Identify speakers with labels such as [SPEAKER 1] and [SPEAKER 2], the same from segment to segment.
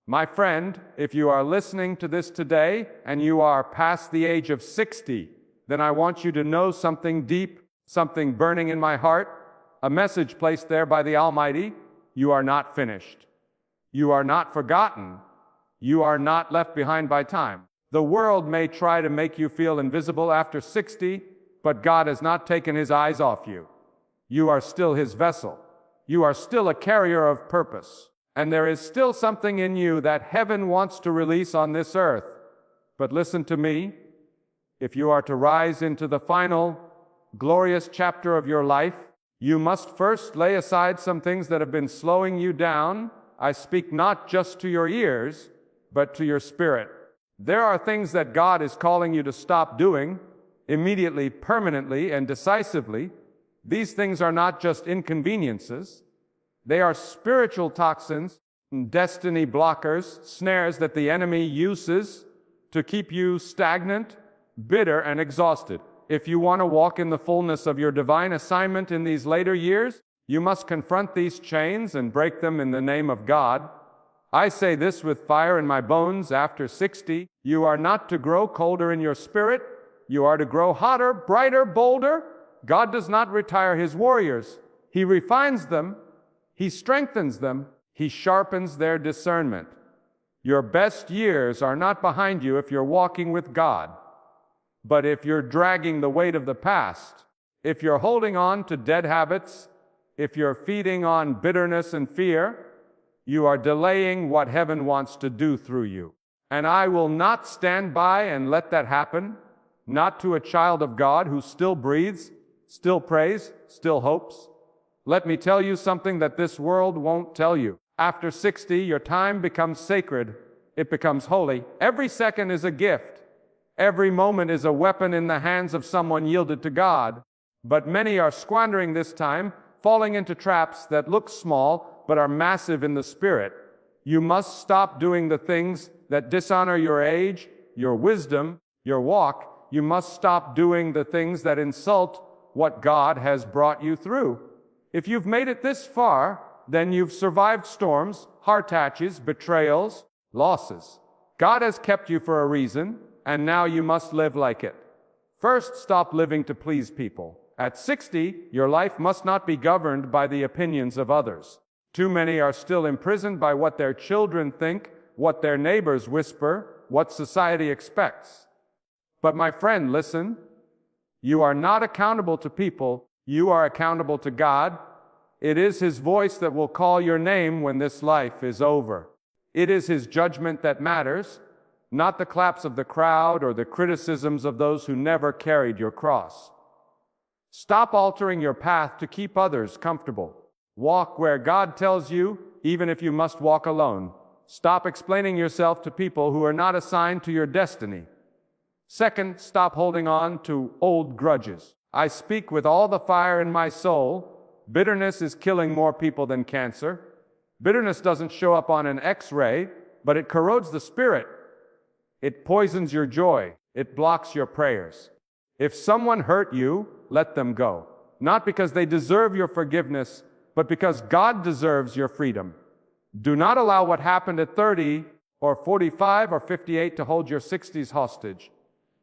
[SPEAKER 1] My friend, if you are listening to this today and you are past the age of 60, then I want you to know something deep, something burning in my heart, a message placed there by the Almighty. You are not finished. You are not forgotten. You are not left behind by time. The world may try to make you feel invisible after 60, but God has not taken His eyes off you. You are still His vessel. You are still a carrier of purpose. And there is still something in you that heaven wants to release on this earth. But listen to me. If you are to rise into the final, glorious chapter of your life, you must first lay aside some things that have been slowing you down. I speak not just to your ears, but to your spirit. There are things that God is calling you to stop doing, immediately, permanently, and decisively. These things are not just inconveniences. They are spiritual toxins, destiny blockers, snares that the enemy uses to keep you stagnant, bitter, and exhausted. If you want to walk in the fullness of your divine assignment in these later years, you must confront these chains and break them in the name of God. I say this with fire in my bones after 60. You are not to grow colder in your spirit. You are to grow hotter, brighter, bolder. God does not retire His warriors. He refines them. He strengthens them. He sharpens their discernment. Your best years are not behind you if you're walking with God. But if you're dragging the weight of the past, if you're holding on to dead habits, if you're feeding on bitterness and fear, you are delaying what heaven wants to do through you. And I will not stand by and let that happen, not to a child of God who still breathes, still prays, still hopes. Let me tell you something that this world won't tell you. After 60, your time becomes sacred. It becomes holy. Every second is a gift. Every moment is a weapon in the hands of someone yielded to God. But many are squandering this time, falling into traps that look small, but are massive in the spirit. You must stop doing the things that dishonor your age, your wisdom, your walk. You must stop doing the things that insult what God has brought you through. If you've made it this far, then you've survived storms, heart attacks, betrayals, losses. God has kept you for a reason, and now you must live like it. First, stop living to please people. At 60, your life must not be governed by the opinions of others. Too many are still imprisoned by what their children think, what their neighbors whisper, what society expects. But my friend, listen. You are not accountable to people. You are accountable to God. It is His voice that will call your name when this life is over. It is His judgment that matters, not the claps of the crowd or the criticisms of those who never carried your cross. Stop altering your path to keep others comfortable. Walk where God tells you, even if you must walk alone. Stop explaining yourself to people who are not assigned to your destiny. Second, stop holding on to old grudges. I speak with all the fire in my soul. Bitterness is killing more people than cancer. Bitterness doesn't show up on an X-ray, but it corrodes the spirit. It poisons your joy. It blocks your prayers. If someone hurt you, let them go. Not because they deserve your forgiveness, but because God deserves your freedom. Do not allow what happened at 30 or 45 or 58 to hold your 60s hostage.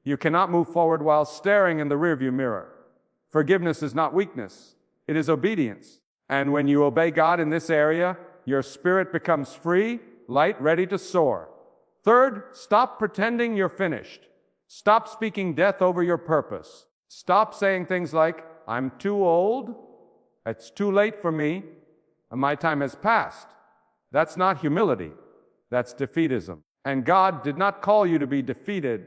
[SPEAKER 1] You cannot move forward while staring in the rearview mirror. Forgiveness is not weakness. It is obedience. And when you obey God in this area, your spirit becomes free, light, ready to soar. Third, stop pretending you're finished. Stop speaking death over your purpose. Stop saying things like, I'm too old, it's too late for me, and my time has passed. That's not humility. That's defeatism. And God did not call you to be defeated.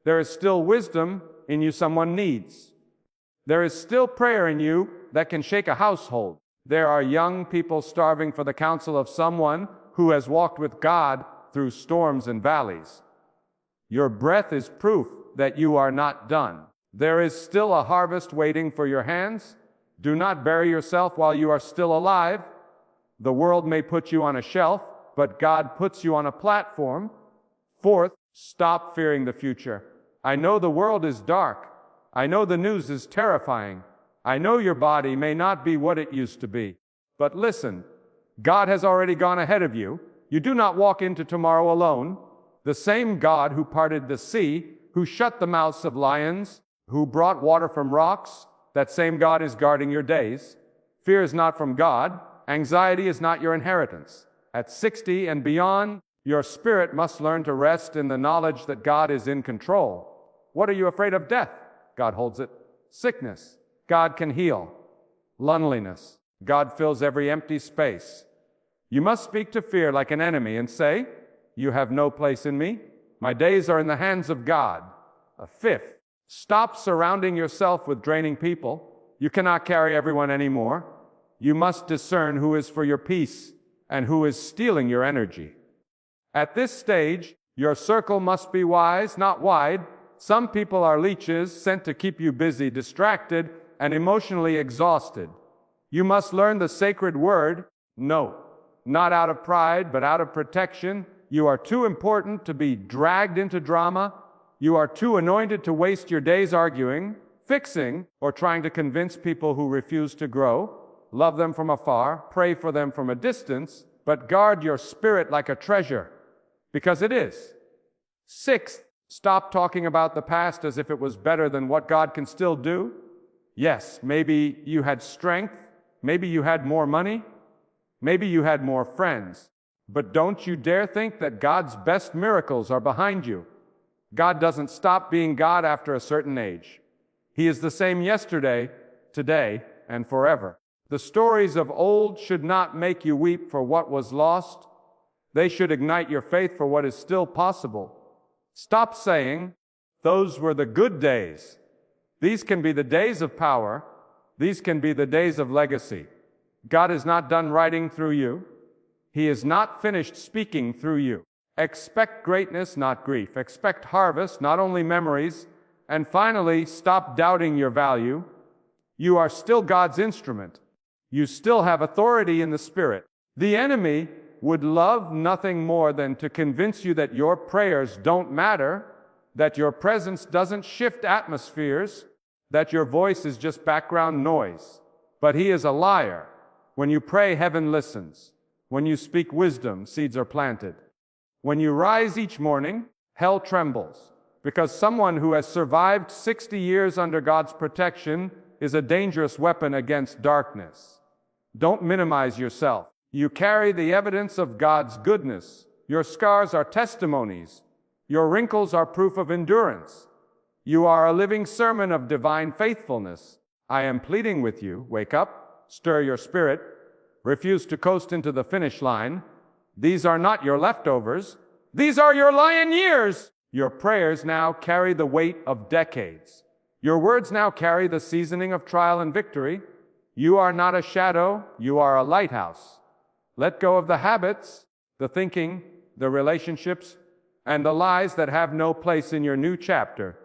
[SPEAKER 1] There is still wisdom in you someone needs. There is still prayer in you that can shake a household. There are young people starving for the counsel of someone who has walked with God through storms and valleys. Your breath is proof that you are not done. There is still a harvest waiting for your hands. Do not bury yourself while you are still alive. The world may put you on a shelf, but God puts you on a platform. Fourth, stop fearing the future. I know the world is dark. I know the news is terrifying. I know your body may not be what it used to be. But listen, God has already gone ahead of you. You do not walk into tomorrow alone. The same God who parted the sea, who shut the mouths of lions, who brought water from rocks, that same God is guarding your days. Fear is not from God. Anxiety is not your inheritance. At 60 and beyond, your spirit must learn to rest in the knowledge that God is in control. What are you afraid of? Death. God holds it. Sickness. God can heal. Loneliness. God fills every empty space. You must speak to fear like an enemy and say, "You have no place in me. My days are in the hands of God." A fifth, stop surrounding yourself with draining people. You cannot carry everyone anymore. You must discern who is for your peace and who is stealing your energy. At this stage, your circle must be wise, not wide. Some people are leeches sent to keep you busy, distracted, and emotionally exhausted. You must learn the sacred word, no. Not out of pride, but out of protection. You are too important to be dragged into drama. You are too anointed to waste your days arguing, fixing, or trying to convince people who refuse to grow. Love them from afar, pray for them from a distance, but guard your spirit like a treasure, because it is. Sixth, stop talking about the past as if it was better than what God can still do. Yes, maybe you had strength, maybe you had more money, maybe you had more friends, but don't you dare think that God's best miracles are behind you. God doesn't stop being God after a certain age. He is the same yesterday, today, and forever. The stories of old should not make you weep for what was lost. They should ignite your faith for what is still possible. Stop saying, "Those were the good days." These can be the days of power. These can be the days of legacy. God is not done writing through you. He is not finished speaking through you. Expect greatness, not grief. Expect harvest, not only memories. And finally, stop doubting your value. You are still God's instrument. You still have authority in the Spirit. The enemy would love nothing more than to convince you that your prayers don't matter, that your presence doesn't shift atmospheres, that your voice is just background noise. But he is a liar. When you pray, heaven listens. When you speak wisdom, seeds are planted. When you rise each morning, hell trembles, because someone who has survived 60 years under God's protection is a dangerous weapon against darkness. Don't minimize yourself. You carry the evidence of God's goodness. Your scars are testimonies. Your wrinkles are proof of endurance. You are a living sermon of divine faithfulness. I am pleading with you, wake up, stir your spirit, refuse to coast into the finish line. These are not your leftovers. These are your lion years. Your prayers now carry the weight of decades. Your words now carry the seasoning of trial and victory. You are not a shadow, you are a lighthouse. Let go of the habits, the thinking, the relationships, and the lies that have no place in your new chapter.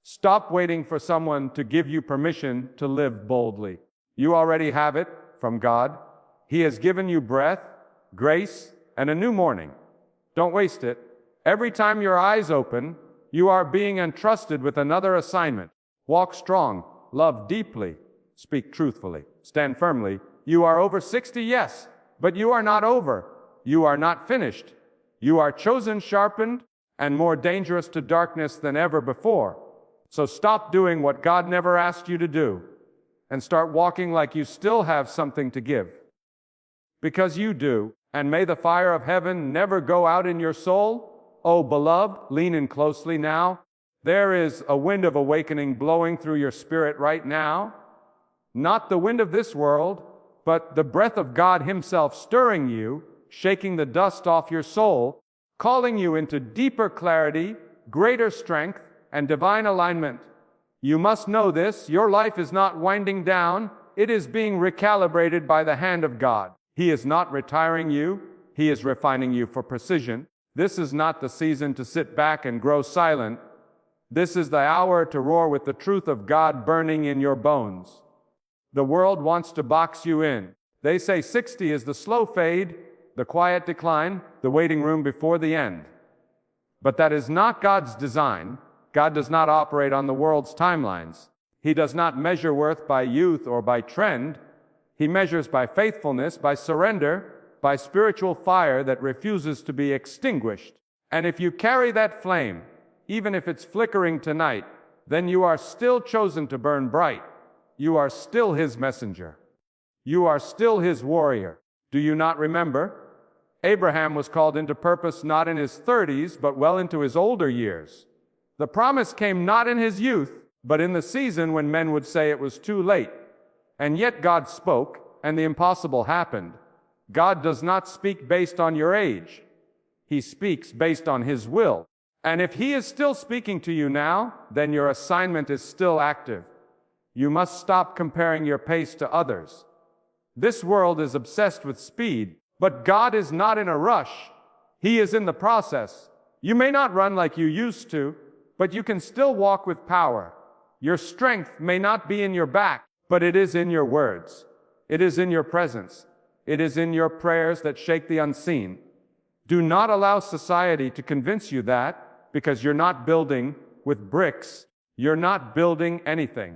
[SPEAKER 1] Stop waiting for someone to give you permission to live boldly. You already have it from God. He has given you breath, grace, and a new morning. Don't waste it. Every time your eyes open, you are being entrusted with another assignment. Walk strong, love deeply, speak truthfully, stand firmly. You are over 60, yes, but you are not over. You are not finished. You are chosen, sharpened, and more dangerous to darkness than ever before. So stop doing what God never asked you to do, and start walking like you still have something to give. Because you do, and may the fire of heaven never go out in your soul. Oh, beloved, lean in closely now. There is a wind of awakening blowing through your spirit right now. Not the wind of this world, but the breath of God Himself stirring you, shaking the dust off your soul, calling you into deeper clarity, greater strength, and divine alignment. You must know this. Your life is not winding down. It is being recalibrated by the hand of God. He is not retiring you. He is refining you for precision. This is not the season to sit back and grow silent. This is the hour to roar with the truth of God burning in your bones. The world wants to box you in. They say 60 is the slow fade, the quiet decline, the waiting room before the end. But that is not God's design. God does not operate on the world's timelines. He does not measure worth by youth or by trend. He measures by faithfulness, by surrender, by spiritual fire that refuses to be extinguished. And if you carry that flame, even if it's flickering tonight, then you are still chosen to burn bright. You are still His messenger. You are still His warrior. Do you not remember? Abraham was called into purpose not in his 30s, but well into his older years. The promise came not in his youth, but in the season when men would say it was too late. And yet God spoke, and the impossible happened. God does not speak based on your age. He speaks based on His will. And if He is still speaking to you now, then your assignment is still active. You must stop comparing your pace to others. This world is obsessed with speed, but God is not in a rush. He is in the process. You may not run like you used to, but you can still walk with power. Your strength may not be in your back, but it is in your words. It is in your presence. It is in your prayers that shake the unseen. Do not allow society to convince you that, because you're not building with bricks, you're not building anything.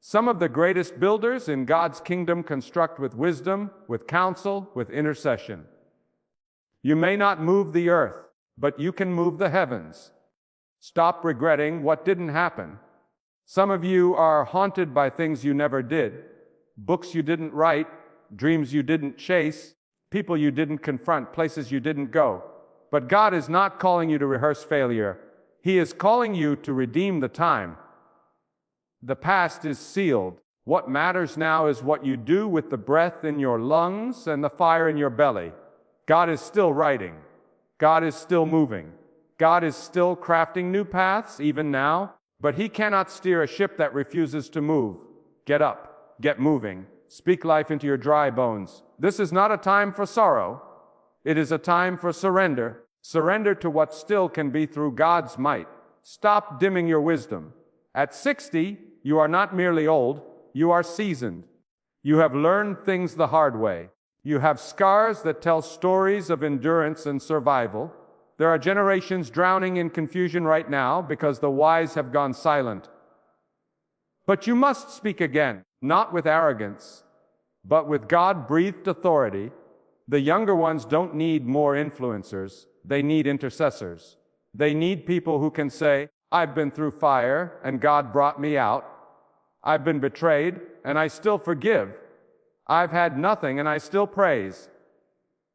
[SPEAKER 1] Some of the greatest builders in God's kingdom construct with wisdom, with counsel, with intercession. You may not move the earth, but you can move the heavens. Stop regretting what didn't happen. Some of you are haunted by things you never did, books you didn't write, dreams you didn't chase, people you didn't confront, places you didn't go. But God is not calling you to rehearse failure. He is calling you to redeem the time. The past is sealed. What matters now is what you do with the breath in your lungs and the fire in your belly. God is still writing. God is still moving. God is still crafting new paths, even now. But He cannot steer a ship that refuses to move. Get up. Get moving. Speak life into your dry bones. This is not a time for sorrow. It is a time for surrender. Surrender to what still can be through God's might. Stop dimming your wisdom. At 60, you are not merely old, you are seasoned. You have learned things the hard way. You have scars that tell stories of endurance and survival. There are generations drowning in confusion right now because the wise have gone silent. But you must speak again, not with arrogance, but with God-breathed authority. The younger ones don't need more influencers. They need intercessors. They need people who can say, I've been through fire, and God brought me out. I've been betrayed, and I still forgive. I've had nothing, and I still praise.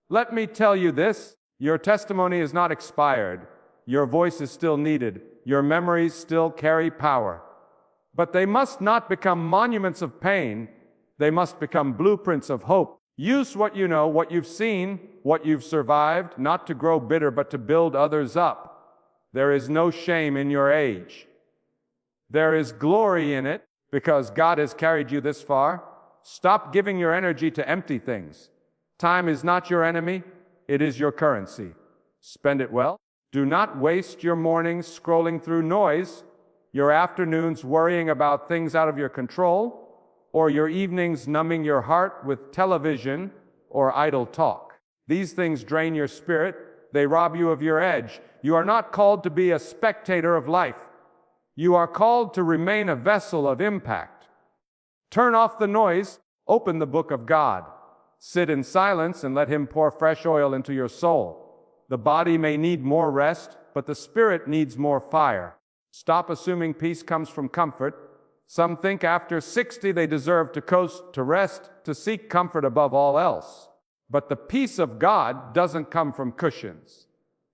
[SPEAKER 1] Let me tell you this, your testimony is not expired. Your voice is still needed. Your memories still carry power. But they must not become monuments of pain. They must become blueprints of hope. Use what you know, what you've seen, what you've survived, not to grow bitter, but to build others up. There is no shame in your age. There is glory in it, because God has carried you this far. Stop giving your energy to empty things. Time is not your enemy, it is your currency. Spend it well. Do not waste your mornings scrolling through noise, your afternoons worrying about things out of your control, or your evenings numbing your heart with television or idle talk. These things drain your spirit. They rob you of your edge. You are not called to be a spectator of life. You are called to remain a vessel of impact. Turn off the noise. Open the book of God. Sit in silence and let Him pour fresh oil into your soul. The body may need more rest, but the spirit needs more fire. Stop assuming peace comes from comfort. Some think after 60 they deserve to coast, to rest, to seek comfort above all else. But the peace of God doesn't come from cushions.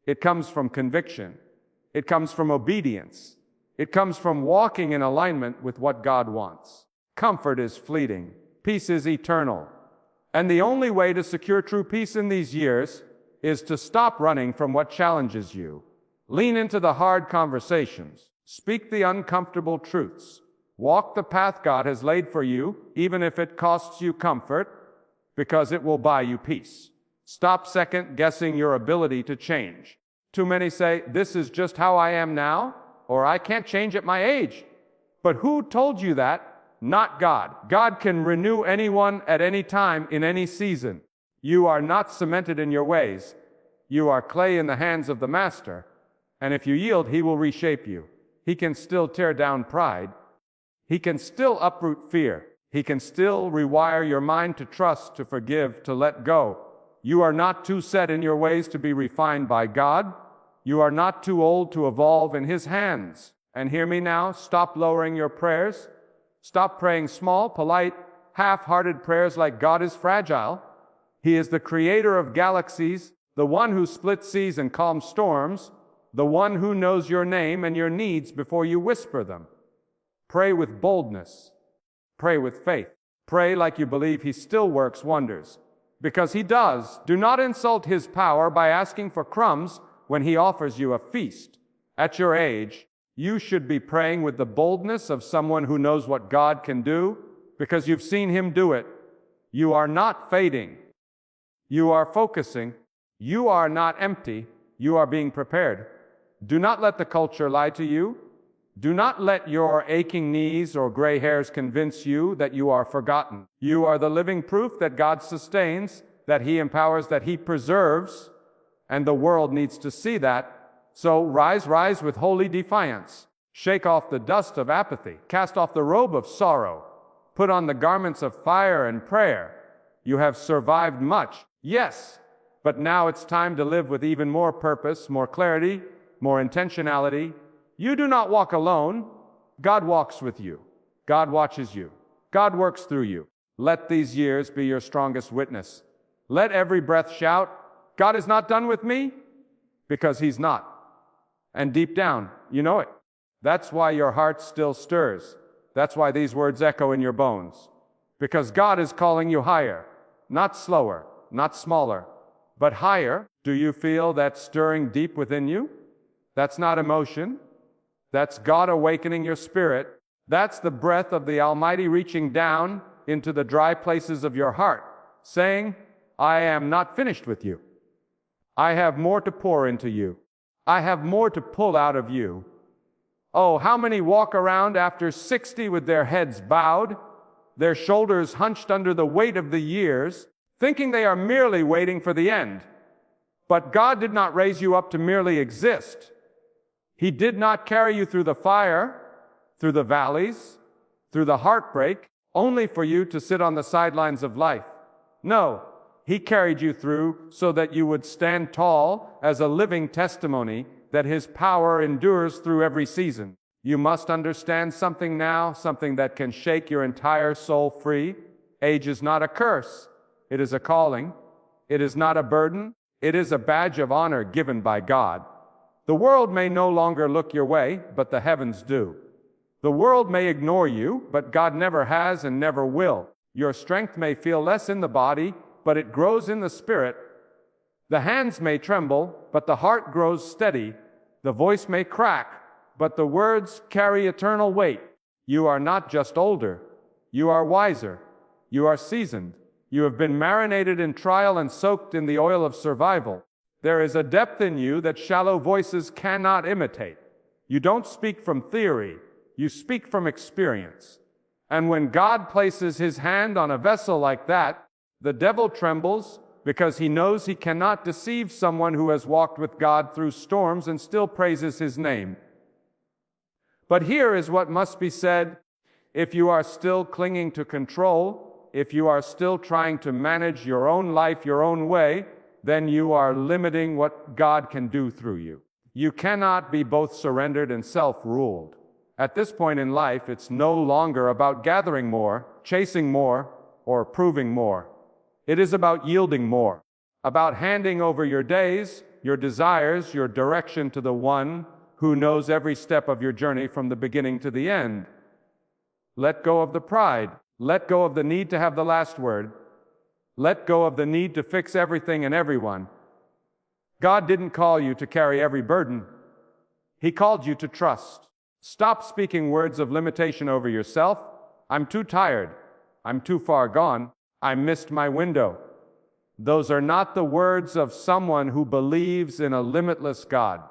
[SPEAKER 1] It comes from conviction. It comes from obedience. It comes from walking in alignment with what God wants. Comfort is fleeting. Peace is eternal. And the only way to secure true peace in these years is to stop running from what challenges you. Lean into the hard conversations. Speak the uncomfortable truths. Walk the path God has laid for you, even if it costs you comfort, because it will buy you peace. Stop second-guessing your ability to change. Too many say, this is just how I am now, or I can't change at my age. But who told you that? Not God. God can renew anyone at any time in any season. You are not cemented in your ways. You are clay in the hands of the Master. And if you yield, He will reshape you. He can still tear down pride. He can still uproot fear. He can still rewire your mind to trust, to forgive, to let go. You are not too set in your ways to be refined by God. You are not too old to evolve in His hands. And hear me now, stop lowering your prayers. Stop praying small, polite, half-hearted prayers like God is fragile. He is the creator of galaxies, the one who splits seas and calms storms, the one who knows your name and your needs before you whisper them. Pray with boldness. Pray with faith. Pray like you believe He still works wonders. Because He does. Do not insult His power by asking for crumbs when He offers you a feast. At your age, you should be praying with the boldness of someone who knows what God can do, because you've seen Him do it. You are not fading. You are focusing. You are not empty. You are being prepared. Do not let the culture lie to you. Do not let your aching knees or gray hairs convince you that you are forgotten. You are the living proof that God sustains, that He empowers, that He preserves, and the world needs to see that. So rise with holy defiance. Shake off the dust of apathy. Cast off the robe of sorrow. Put on the garments of fire and prayer. You have survived much, yes, but now it's time to live with even more purpose, more clarity, more intentionality. You do not walk alone. God walks with you. God watches you. God works through you. Let these years be your strongest witness. Let every breath shout, God is not done with me, because He's not. And deep down, you know it. That's why your heart still stirs. That's why these words echo in your bones. Because God is calling you higher, not slower, not smaller, but higher. Do you feel that stirring deep within you? That's not emotion. That's God awakening your spirit. That's the breath of the Almighty reaching down into the dry places of your heart, saying, I am not finished with you. I have more to pour into you. I have more to pull out of you. Oh, how many walk around after 60 with their heads bowed, their shoulders hunched under the weight of the years, thinking they are merely waiting for the end. But God did not raise you up to merely exist. He did not carry you through the fire, through the valleys, through the heartbreak, only for you to sit on the sidelines of life. No, He carried you through so that you would stand tall as a living testimony that His power endures through every season. You must understand something now, something that can shake your entire soul free. Age is not a curse. It is a calling. It is not a burden. It is a badge of honor given by God. The world may no longer look your way, but the heavens do. The world may ignore you, but God never has and never will. Your strength may feel less in the body, but it grows in the spirit. The hands may tremble, but the heart grows steady. The voice may crack, but the words carry eternal weight. You are not just older. You are wiser. You are seasoned. You have been marinated in trial and soaked in the oil of survival. There is a depth in you that shallow voices cannot imitate. You don't speak from theory. You speak from experience. And when God places His hand on a vessel like that, the devil trembles because he knows he cannot deceive someone who has walked with God through storms and still praises His name. But here is what must be said. If you are still clinging to control, if you are still trying to manage your own life your own way, then you are limiting what God can do through you. You cannot be both surrendered and self-ruled. At this point in life, it's no longer about gathering more, chasing more, or proving more. It is about yielding more, about handing over your days, your desires, your direction to the one who knows every step of your journey from the beginning to the end. Let go of the pride. Let go of the need to have the last word. Let go of the need to fix everything and everyone. God didn't call you to carry every burden. He called you to trust. Stop speaking words of limitation over yourself. I'm too tired. I'm too far gone. I missed my window. Those are not the words of someone who believes in a limitless God.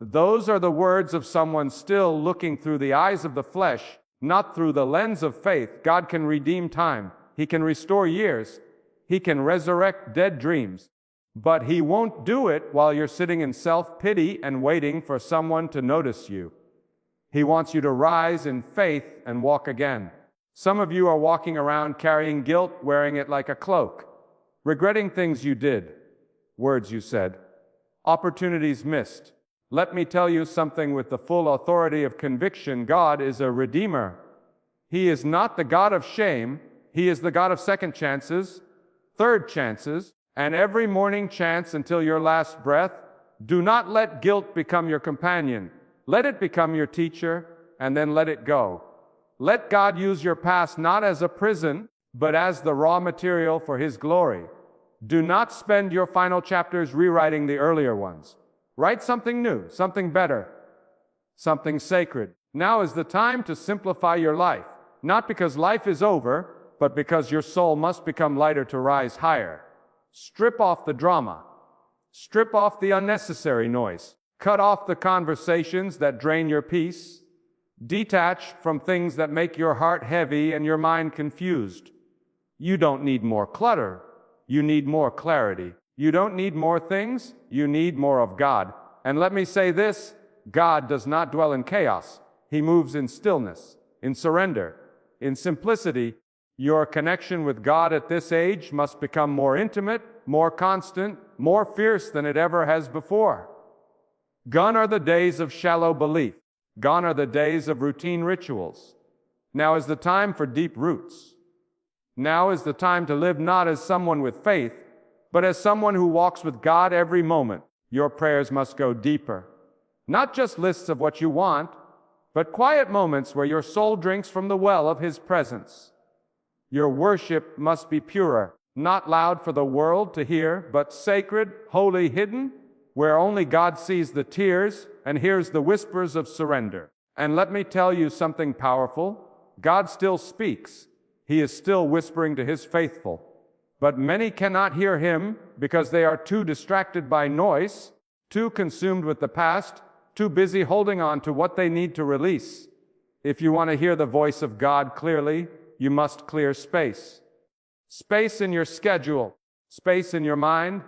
[SPEAKER 1] Those are the words of someone still looking through the eyes of the flesh, not through the lens of faith. God can redeem time. He can restore years. He can resurrect dead dreams. But He won't do it while you're sitting in self-pity and waiting for someone to notice you. He wants you to rise in faith and walk again. Some of you are walking around carrying guilt, wearing it like a cloak, regretting things you did, Words you said. Opportunities missed. Let me tell you something with the full authority of conviction. God is a redeemer. He is not the God of shame. He is the God of second chances, third chances, and every morning chance until your last breath. Do not let guilt become your companion. Let it become your teacher, and then let it go. Let God use your past not as a prison, but as the raw material for His glory. Do not spend your final chapters rewriting the earlier ones. Write something new, something better, something sacred. Now is the time to simplify your life, not because life is over, but because your soul must become lighter to rise higher. Strip off the drama. Strip off the unnecessary noise. Cut off the conversations that drain your peace. Detach from things that make your heart heavy and your mind confused. You don't need more clutter. You need more clarity. You don't need more things. You need more of God. And let me say this, God does not dwell in chaos. He moves in stillness, in surrender, in simplicity. Your connection with God at this age must become more intimate, more constant, more fierce than it ever has before. Gone are the days of shallow belief. Gone are the days of routine rituals. Now is the time for deep roots. Now is the time to live not as someone with faith, but as someone who walks with God every moment. Your prayers must go deeper. Not just lists of what you want, but quiet moments where your soul drinks from the well of His presence. Your worship must be purer, not loud for the world to hear, but sacred, holy, hidden, where only God sees the tears and hears the whispers of surrender. And let me tell you something powerful. God still speaks. He is still whispering to His faithful. But many cannot hear Him because they are too distracted by noise, too consumed with the past, too busy holding on to what they need to release. If you want to hear the voice of God clearly, you must clear space. Space in your schedule, space in your mind.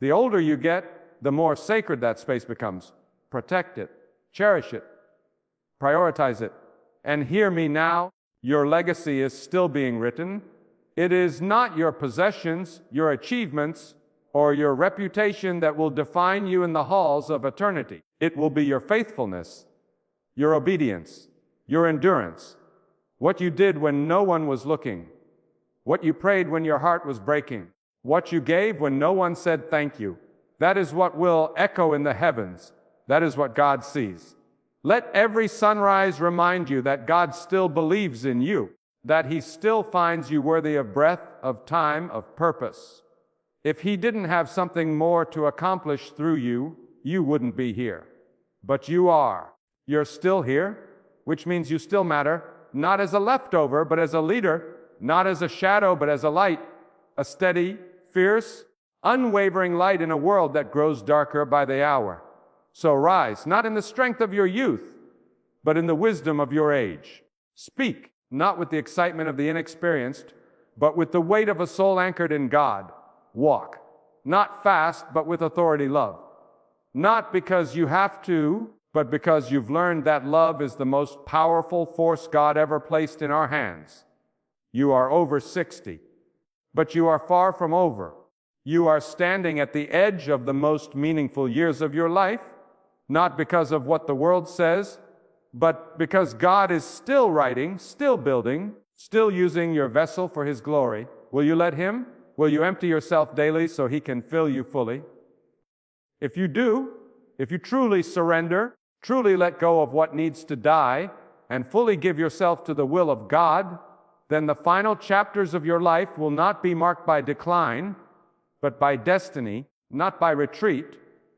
[SPEAKER 1] The older you get, the more sacred that space becomes. Protect it, cherish it, prioritize it. And hear me now, your legacy is still being written. It is not your possessions, your achievements, or your reputation that will define you in the halls of eternity. It will be your faithfulness, your obedience, your endurance, what you did when no one was looking, what you prayed when your heart was breaking, what you gave when no one said thank you. That is what will echo in the heavens. That is what God sees. Let every sunrise remind you that God still believes in you, that He still finds you worthy of breath, of time, of purpose. If He didn't have something more to accomplish through you, you wouldn't be here. But you are. You're still here, which means you still matter, not as a leftover, but as a leader, not as a shadow, but as a light, a steady, fierce, unwavering light in a world that grows darker by the hour. So rise, not in the strength of your youth, but in the wisdom of your age. Speak, not with the excitement of the inexperienced, but with the weight of a soul anchored in God. Walk, not fast, but with authority love. Not because you have to, but because you've learned that love is the most powerful force God ever placed in our hands. You are over 60, but you are far from over. You are standing at the edge of the most meaningful years of your life, not because of what the world says, but because God is still writing, still building, still using your vessel for His glory. Will you let Him? Will you empty yourself daily so He can fill you fully? If you do, if you truly surrender, truly let go of what needs to die, and fully give yourself to the will of God, then the final chapters of your life will not be marked by decline, but by destiny, not by retreat,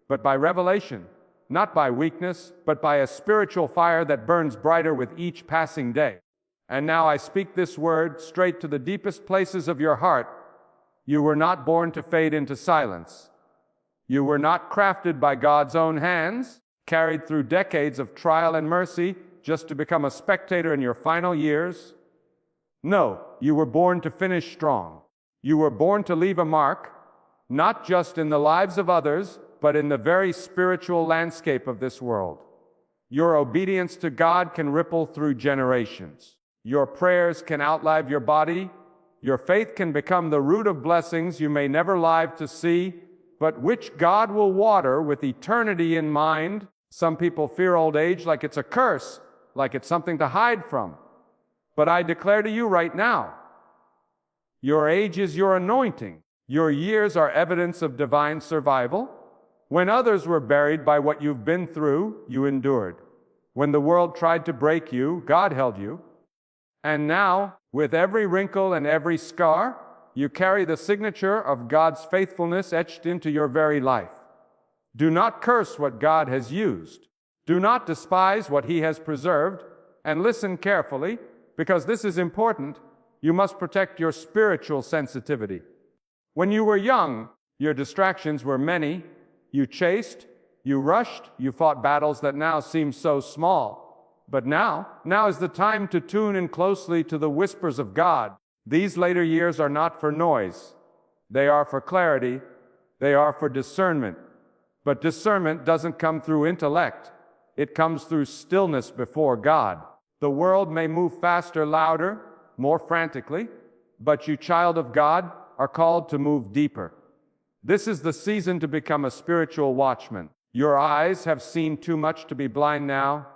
[SPEAKER 1] but by revelation, not by weakness, but by a spiritual fire that burns brighter with each passing day. And now I speak this word straight to the deepest places of your heart. You were not born to fade into silence. You were not crafted by God's own hands, carried through decades of trial and mercy, just to become a spectator in your final years. No, you were born to finish strong. You were born to leave a mark, not just in the lives of others, but in the very spiritual landscape of this world. Your obedience to God can ripple through generations. Your prayers can outlive your body. Your faith can become the root of blessings you may never live to see. but which God will water with eternity in mind. Some people fear old age like it's a curse, like it's something to hide from. But I declare to you right now, your age is your anointing. Your years are evidence of divine survival. When others were buried by what you've been through, you endured. When the world tried to break you, God held you. And now, with every wrinkle and every scar, you carry the signature of God's faithfulness etched into your very life. Do not curse what God has used. Do not despise what He has preserved. And listen carefully, because this is important. You must protect your spiritual sensitivity. When you were young, your distractions were many. You chased, you rushed, you fought battles that now seem so small. But now is the time to tune in closely to the whispers of God. These later years are not for noise. They are for clarity. They are for discernment. But discernment doesn't come through intellect. It comes through stillness before God. The world may move faster, louder, more frantically, but you, child of God, are called to move deeper. This is the season to become a spiritual watchman. Your eyes have seen too much to be blind now.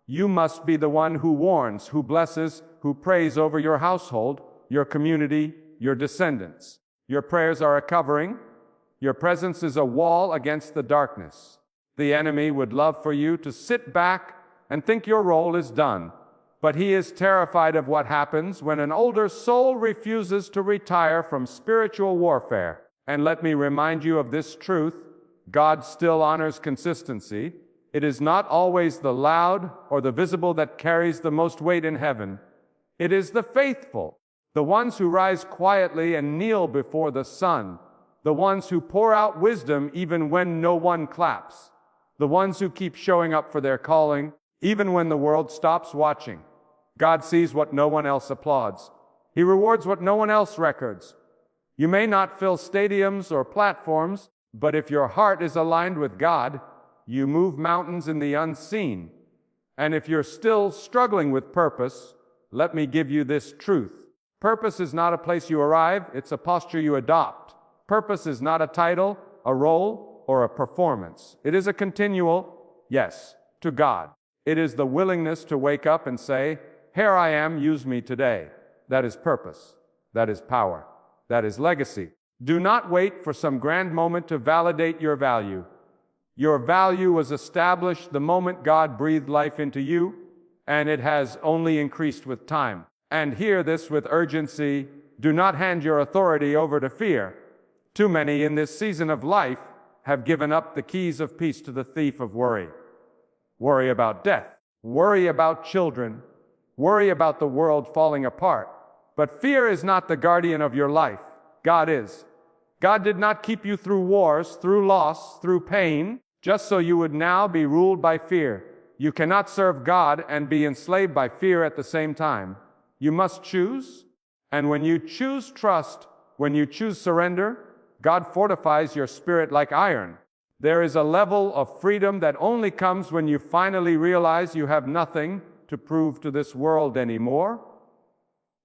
[SPEAKER 1] You must be the one who warns, who blesses, who prays over your household, your community, your descendants. Your prayers are a covering. Your presence is a wall against the darkness. The enemy would love for you to sit back and think your role is done. But he is terrified of what happens when an older soul refuses to retire from spiritual warfare. And let me remind you of this truth: God still honors consistency. It is not always the loud or the visible that carries the most weight in heaven. It is the faithful, the ones who rise quietly and kneel before the sun, the ones who pour out wisdom even when no one claps, the ones who keep showing up for their calling, even when the world stops watching. God sees what no one else applauds. He rewards what no one else records. You may not fill stadiums or platforms, but if your heart is aligned with God, you move mountains in the unseen. And if you're still struggling with purpose, let me give you this truth. Purpose is not a place you arrive, it's a posture you adopt. Purpose is not a title, a role, or a performance. It is a continual yes to God. It is the willingness to wake up and say, "Here I am, use me today." That is purpose. That is power. That is legacy. Do not wait for some grand moment to validate your value. Your value was established the moment God breathed life into you, and it has only increased with time. And hear this with urgency: do not hand your authority over to fear. Too many in this season of life have given up the keys of peace to the thief of worry. Worry about death. Worry about children. Worry about the world falling apart. But fear is not the guardian of your life. God is. God did not keep you through wars, through loss, through pain, just so you would now be ruled by fear. You cannot serve God and be enslaved by fear at the same time. You must choose. And when you choose trust, when you choose surrender, God fortifies your spirit like iron. There is a level of freedom that only comes when you finally realize you have nothing to prove to this world anymore.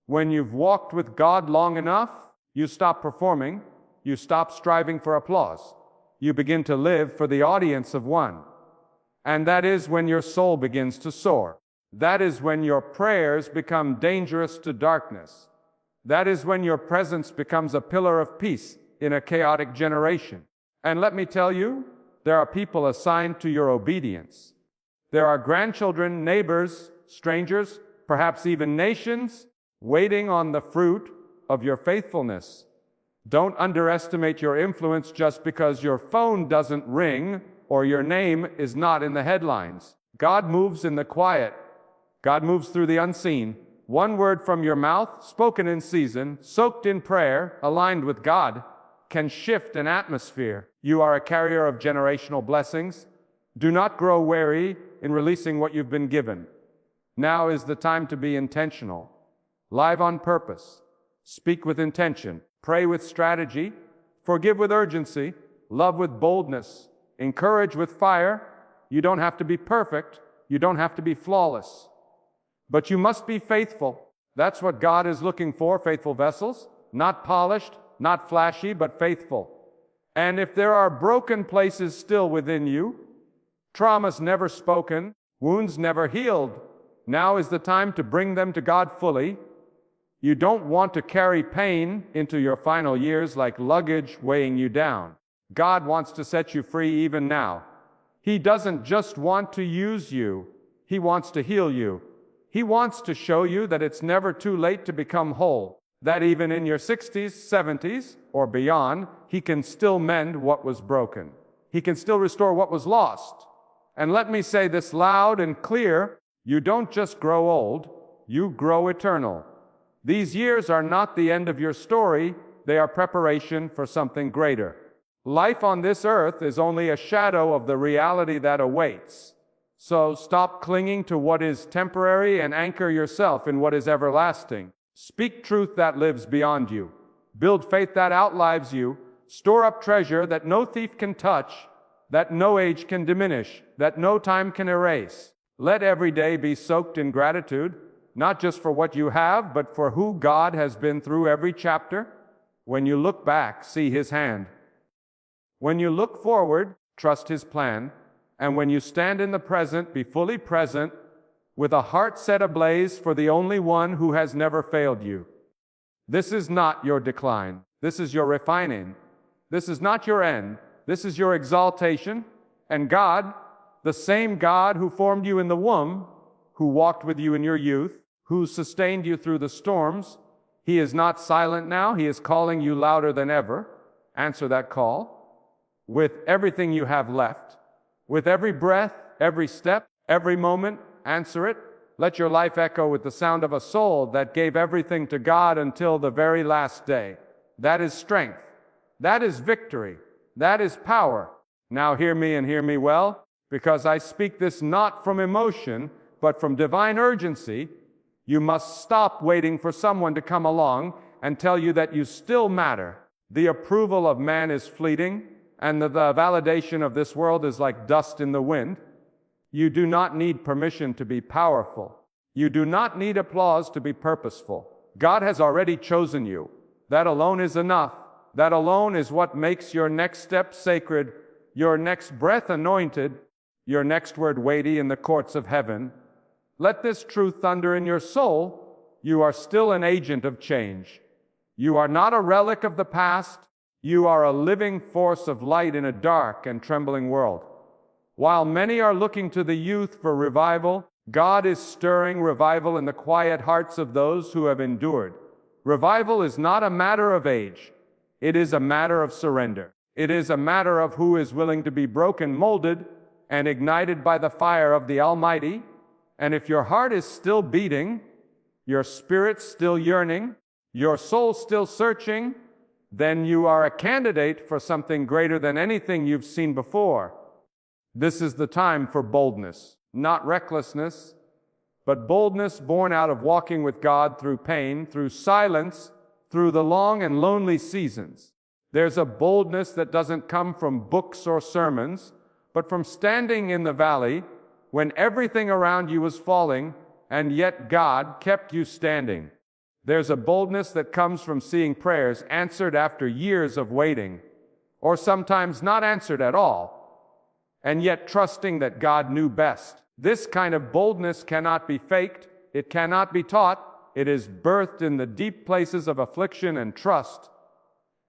[SPEAKER 1] When you've walked with God long enough, you stop performing, you stop striving for applause. You begin to live for the audience of one. And that is when your soul begins to soar. That is when your prayers become dangerous to darkness. That is when your presence becomes a pillar of peace in a chaotic generation. And let me tell you, there are people assigned to your obedience. There are grandchildren, neighbors, strangers, perhaps even nations, waiting on the fruit of your faithfulness. Don't underestimate your influence just because your phone doesn't ring or your name is not in the headlines. God moves in the quiet. God moves through the unseen. One word from your mouth, spoken in season, soaked in prayer, aligned with God, can shift an atmosphere. You are a carrier of generational blessings. Do not grow weary in releasing what you've been given. Now is the time to be intentional. Live on purpose. Speak with intention. Pray with strategy. Forgive with urgency. Love with boldness. Encourage with fire. You don't have to be perfect. You don't have to be flawless. But you must be faithful. That's what God is looking for, faithful vessels. Not polished, not flashy, but faithful. And if there are broken places still within you, traumas never spoken, wounds never healed, now is the time to bring them to God fully. You don't want to carry pain into your final years like luggage weighing you down. God wants to set you free even now. He doesn't just want to use you, He wants to heal you. He wants to show you that it's never too late to become whole, that even in your 60s, 70s, or beyond, He can still mend what was broken. He can still restore what was lost. And let me say this loud and clear, you don't just grow old, you grow eternal. These years are not the end of your story, they are preparation for something greater. Life on this earth is only a shadow of the reality that awaits. So stop clinging to what is temporary and anchor yourself in what is everlasting. Speak truth that lives beyond you. Build faith that outlives you. Store up treasure that no thief can touch, that no age can diminish, that no time can erase. Let every day be soaked in gratitude, not just for what you have, but for who God has been through every chapter. When you look back, see His hand. When you look forward, trust His plan. And when you stand in the present, be fully present, with a heart set ablaze for the only one who has never failed you. This is not your decline. This is your refining. This is not your end. This is your exaltation. And God, the same God who formed you in the womb, who walked with you in your youth, who sustained you through the storms, He is not silent now. He is calling you louder than ever. Answer that call. With everything you have left, with every breath, every step, every moment, answer it. Let your life echo with the sound of a soul that gave everything to God until the very last day. That is strength. That is victory. That is power. Now hear me and hear me well, because I speak this not from emotion, but from divine urgency. You must stop waiting for someone to come along and tell you that you still matter. The approval of man is fleeting, and the validation of this world is like dust in the wind. You do not need permission to be powerful. You do not need applause to be purposeful. God has already chosen you. That alone is enough. That alone is what makes your next step sacred, your next breath anointed, your next word weighty in the courts of heaven. Let this truth thunder in your soul. You are still an agent of change. You are not a relic of the past. You are a living force of light in a dark and trembling world. While many are looking to the youth for revival, God is stirring revival in the quiet hearts of those who have endured. Revival is not a matter of age. It is a matter of surrender. It is a matter of who is willing to be broken, molded, and ignited by the fire of the Almighty. And if your heart is still beating, your spirit still yearning, your soul still searching, then you are a candidate for something greater than anything you've seen before. This is the time for boldness, not recklessness, but boldness born out of walking with God through pain, through silence, through the long and lonely seasons. There's a boldness that doesn't come from books or sermons, but from standing in the valley when everything around you was falling, and yet God kept you standing. There's a boldness that comes from seeing prayers answered after years of waiting, or sometimes not answered at all, and yet trusting that God knew best. This kind of boldness cannot be faked. It cannot be taught. It is birthed in the deep places of affliction and trust.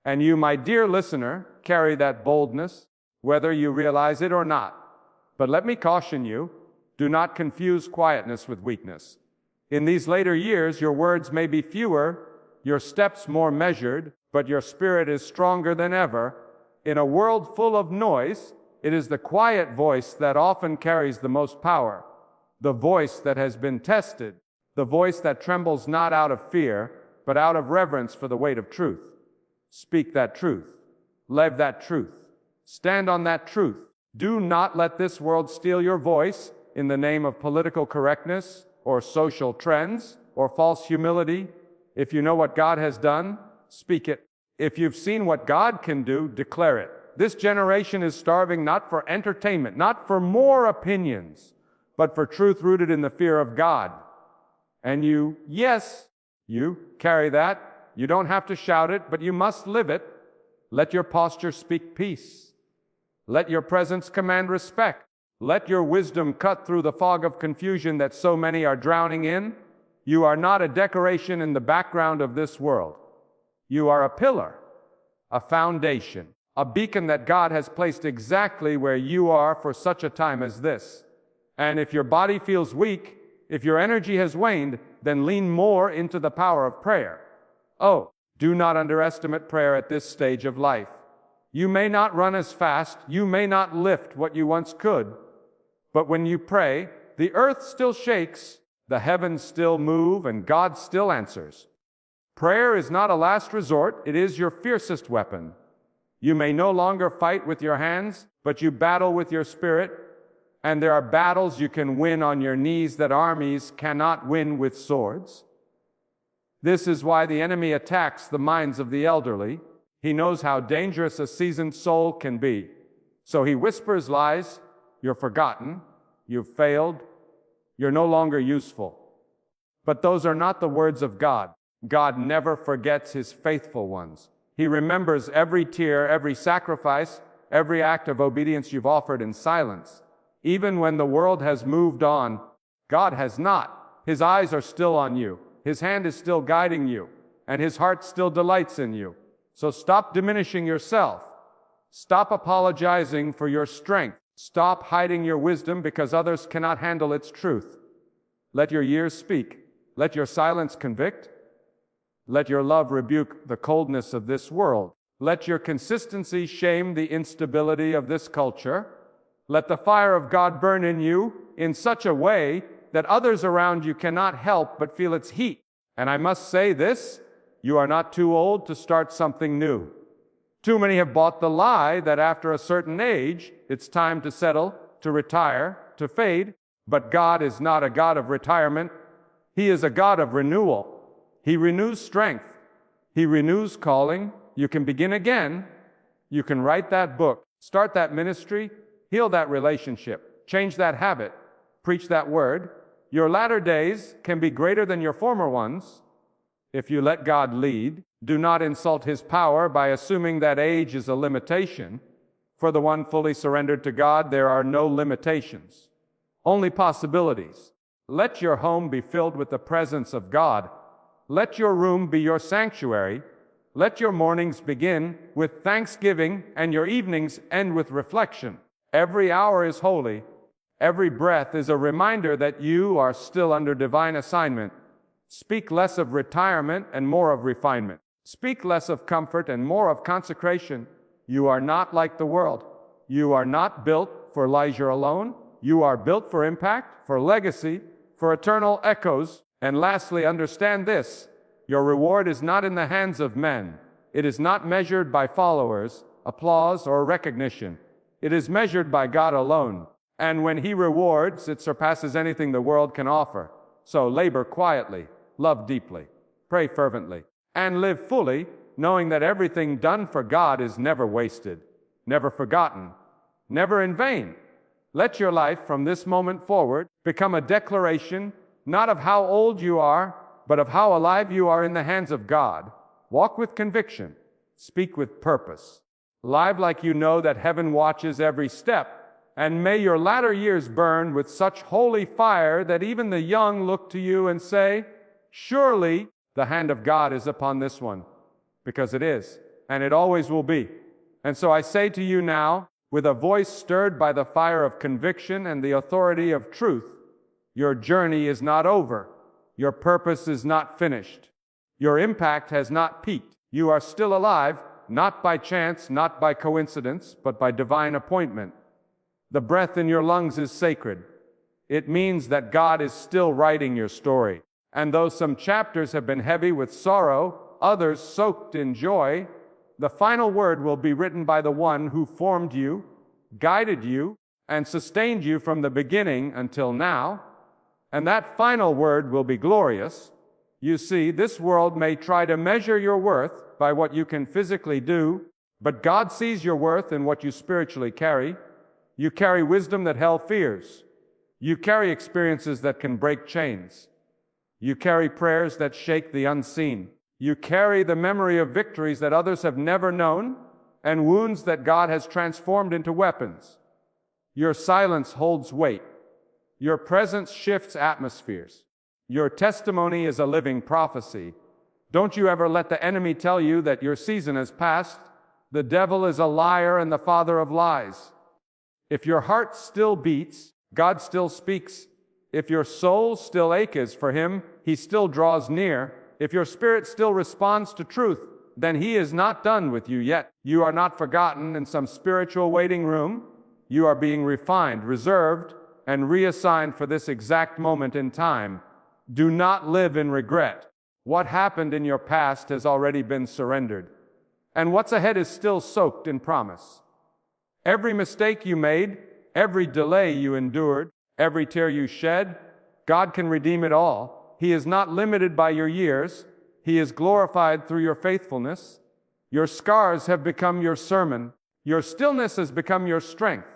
[SPEAKER 1] And you, my dear listener, carry that boldness, whether you realize it or not. But let me caution you, do not confuse quietness with weakness. In these later years, your words may be fewer, your steps more measured, but your spirit is stronger than ever. In a world full of noise, it is the quiet voice that often carries the most power, the voice that has been tested, the voice that trembles not out of fear, but out of reverence for the weight of truth. Speak that truth. Live that truth. Stand on that truth. Do not let this world steal your voice in the name of political correctness or social trends or false humility. If you know what God has done, speak it. If you've seen what God can do, declare it. This generation is starving not for entertainment, not for more opinions, but for truth rooted in the fear of God. And you, yes, you carry that. You don't have to shout it, but you must live it. Let your posture speak peace. Let your presence command respect. Let your wisdom cut through the fog of confusion that so many are drowning in. You are not a decoration in the background of this world. You are a pillar, a foundation, a beacon that God has placed exactly where you are for such a time as this. And if your body feels weak, if your energy has waned, then lean more into the power of prayer. Oh, do not underestimate prayer at this stage of life. You may not run as fast, you may not lift what you once could, but when you pray, the earth still shakes, the heavens still move, and God still answers. Prayer is not a last resort, it is your fiercest weapon. You may no longer fight with your hands, but you battle with your spirit, and there are battles you can win on your knees that armies cannot win with swords. This is why the enemy attacks the minds of the elderly. He knows how dangerous a seasoned soul can be. So he whispers lies. You're forgotten, you've failed, you're no longer useful. But those are not the words of God. God never forgets his faithful ones. He remembers every tear, every sacrifice, every act of obedience you've offered in silence. Even when the world has moved on, God has not. His eyes are still on you. His hand is still guiding you, and his heart still delights in you. So stop diminishing yourself. Stop apologizing for your strength. Stop hiding your wisdom because others cannot handle its truth. Let your years speak. Let your silence convict. Let your love rebuke the coldness of this world. Let your consistency shame the instability of this culture. Let the fire of God burn in you in such a way that others around you cannot help but feel its heat. And I must say this, you are not too old to start something new. Too many have bought the lie that after a certain age, it's time to settle, to retire, to fade. But God is not a God of retirement. He is a God of renewal. He renews strength. He renews calling. You can begin again. You can write that book, start that ministry, heal that relationship, change that habit, preach that word. Your latter days can be greater than your former ones if you let God lead. Do not insult his power by assuming that age is a limitation. For the one fully surrendered to God, there are no limitations, only possibilities. Let your home be filled with the presence of God. Let your room be your sanctuary. Let your mornings begin with thanksgiving and your evenings end with reflection. Every hour is holy. Every breath is a reminder that you are still under divine assignment. Speak less of retirement and more of refinement. Speak less of comfort and more of consecration. You are not like the world. You are not built for leisure alone. You are built for impact, for legacy, for eternal echoes. And lastly, understand this. Your reward is not in the hands of men. It is not measured by followers, applause, or recognition. It is measured by God alone. And when he rewards, it surpasses anything the world can offer. So labor quietly, love deeply, pray fervently, and live fully, knowing that everything done for God is never wasted, never forgotten, never in vain. Let your life from this moment forward become a declaration, not of how old you are, but of how alive you are in the hands of God. Walk with conviction, speak with purpose, live like you know that heaven watches every step, and may your latter years burn with such holy fire that even the young look to you and say, surely the hand of God is upon this one, because it is, and it always will be. And so I say to you now, with a voice stirred by the fire of conviction and the authority of truth, your journey is not over. Your purpose is not finished. Your impact has not peaked. You are still alive, not by chance, not by coincidence, but by divine appointment. The breath in your lungs is sacred. It means that God is still writing your story. And though some chapters have been heavy with sorrow, others soaked in joy, the final word will be written by the one who formed you, guided you, and sustained you from the beginning until now. And that final word will be glorious. You see, this world may try to measure your worth by what you can physically do, but God sees your worth in what you spiritually carry. You carry wisdom that hell fears. You carry experiences that can break chains. You carry prayers that shake the unseen. You carry the memory of victories that others have never known. and wounds that God has transformed into weapons. Your silence holds weight. Your presence shifts atmospheres. Your testimony is a living prophecy. Don't you ever let the enemy tell you that your season has passed. The devil is a liar and the father of lies. If your heart still beats, God still speaks. If your soul still aches for him, he still draws near. If your spirit still responds to truth, then he is not done with you yet. You are not forgotten in some spiritual waiting room. You are being refined, reserved, and reassigned for this exact moment in time. Do not live in regret. What happened in your past has already been surrendered, and what's ahead is still soaked in promise. Every mistake you made, every delay you endured, every tear you shed, God can redeem it all. He is not limited by your years. He is glorified through your faithfulness. Your scars have become your sermon. Your stillness has become your strength.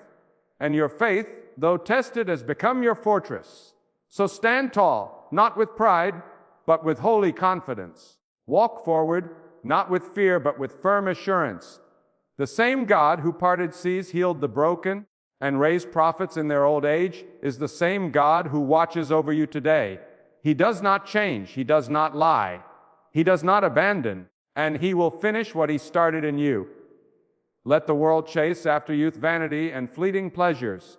[SPEAKER 1] And your faith, though tested, has become your fortress. So stand tall, not with pride, but with holy confidence. Walk forward, not with fear, but with firm assurance. The same God who parted seas, healed the broken, and raised prophets in their old age is the same God who watches over you today. He does not change. He does not lie. He does not abandon, and he will finish what he started in you. Let the world chase after youth vanity and fleeting pleasures.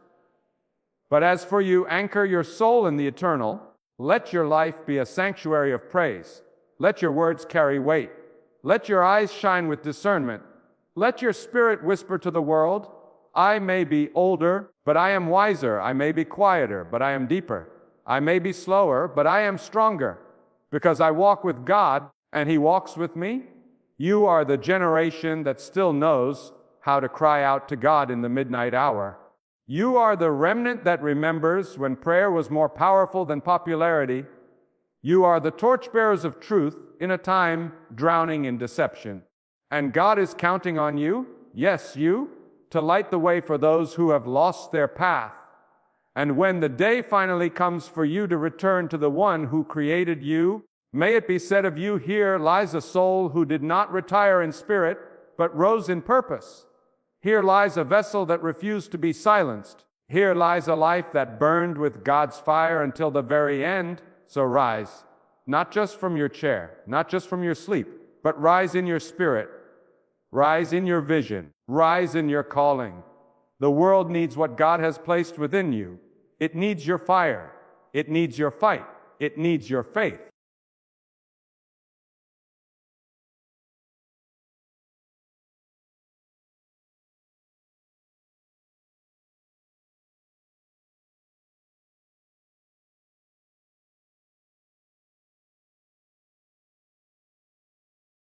[SPEAKER 1] But as for you, anchor your soul in the eternal. Let your life be a sanctuary of praise. Let your words carry weight. Let your eyes shine with discernment. Let your spirit whisper to the world, I may be older, but I am wiser. I may be quieter, but I am deeper. I may be slower, but I am stronger. Because I walk with God, and he walks with me. You are the generation that still knows how to cry out to God in the midnight hour. You are the remnant that remembers when prayer was more powerful than popularity. You are the torchbearers of truth in a time drowning in deception. And God is counting on you, yes, you, to light the way for those who have lost their path. And when the day finally comes for you to return to the one who created you, may it be said of you, here lies a soul who did not retire in spirit, but rose in purpose. Here lies a vessel that refused to be silenced. Here lies a life that burned with God's fire until the very end. So rise, not just from your chair, not just from your sleep, but rise in your spirit. Rise in your vision. Rise in your calling. The world needs what God has placed within you. It needs your fire. It needs your fight. It needs your faith.